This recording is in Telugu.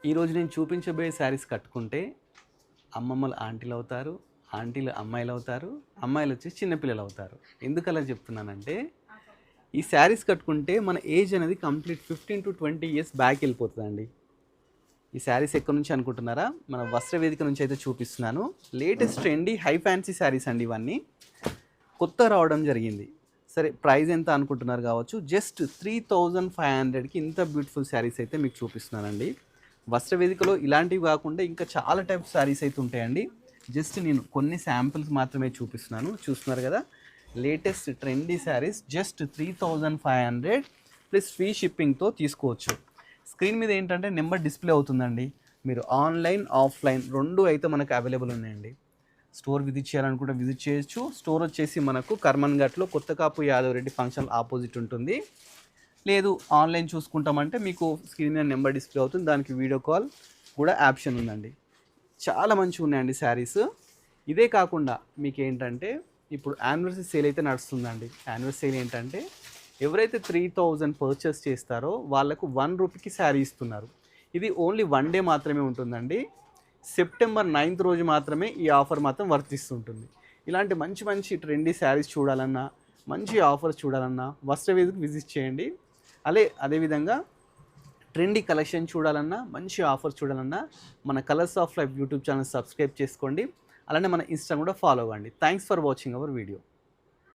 ఈరోజు నేను చూపించబోయే శారీస్ కట్టుకుంటే అమ్మమ్మలు ఆంటీలు అవుతారు, ఆంటీలు అమ్మాయిలు అవుతారు, అమ్మాయిలు వచ్చేసి చిన్నపిల్లలు అవుతారు. ఎందుకు అలా చెప్తున్నానంటే ఈ శారీస్ కట్టుకుంటే మన ఏజ్ అనేది కంప్లీట్ 15 to 20 ఇయర్స్ బ్యాక్ వెళ్ళిపోతుందండి. ఈ శారీస్ ఎక్కడి నుంచి అనుకుంటున్నారా? మన వస్త్ర వేదిక నుంచి అయితే చూపిస్తున్నాను. Latest trendy high fancy saris అండి ఇవన్నీ. కొత్త రావడం జరిగింది. సరే ప్రైస్ ఎంత అనుకుంటున్నారు కావచ్చు. జస్ట్ 3500కి ఇంత బ్యూటిఫుల్ శారీస్ అయితే మీకు చూపిస్తున్నానండి. వస్త్ర వేదికలో ఇలాంటివి కాకుండా ఇంకా చాలా టైప్ శారీస్ అయితే ఉంటాయండి. జస్ట్ నేను కొన్ని శాంపిల్స్ మాత్రమే చూపిస్తున్నాను. చూస్తున్నారు కదా, latest trendy saris just 3500 plus free షిప్పింగ్తో తీసుకోవచ్చు. స్క్రీన్ మీద ఏంటంటే నెంబర్ డిస్ప్లే అవుతుందండి. మీరు ఆన్లైన్ ఆఫ్లైన్ రెండు అయితే మనకు అవైలబుల్ ఉన్నాయండి. స్టోర్ విజిట్ చేయాలనుకుంటే విజిట్ చేయొచ్చు. స్టోర్ వచ్చేసి మనకు కర్మన్ ఘాట్లో కొత్త కాపు యాదవ్ రెడ్డి ఫంక్షన్ ఆపోజిట్ ఉంటుంది. లేదు ఆన్లైన్ చూసుకుంటామంటే మీకు స్క్రీన్ మీద నెంబర్ డిస్ప్లే అవుతుంది, దానికి వీడియో కాల్ కూడా ఆప్షన్ ఉందండి. చాలా మంచిగా ఉన్నాయండి శారీస్. ఇదే కాకుండా మీకు ఏంటంటే ఇప్పుడు యానివర్సరీ సేల్ అయితే నడుస్తుందండి. యానివర్సరీ సేల్ ఏంటంటే ఎవరైతే 3000 పర్చేస్ చేస్తారో వాళ్ళకు 1 రూపీకి శారీ ఇస్తున్నారు. ఇది ఓన్లీ 1 డే మాత్రమే ఉంటుందండి. సెప్టెంబర్ 9th రోజు మాత్రమే ఈ ఆఫర్ మాత్రం వర్తిస్తుంటుంది. ఇలాంటి మంచి మంచి ట్రెండీ శారీస్ చూడాలన్నా, మంచి ఆఫర్స్ చూడాలన్నా వస్త్ర వేదికకు విజిట్ చేయండి. అదేవిధంగా ట్రెండీ కలెక్షన్ చూడాలన్నా, మంచి ఆఫర్స్ చూడాలన్నా మన colours of life YouTube channel subscribe చేసుకోండి. అలానే మన ఇన్స్టా కూడా ఫాలో అవ్వండి. Thanks for watching our video.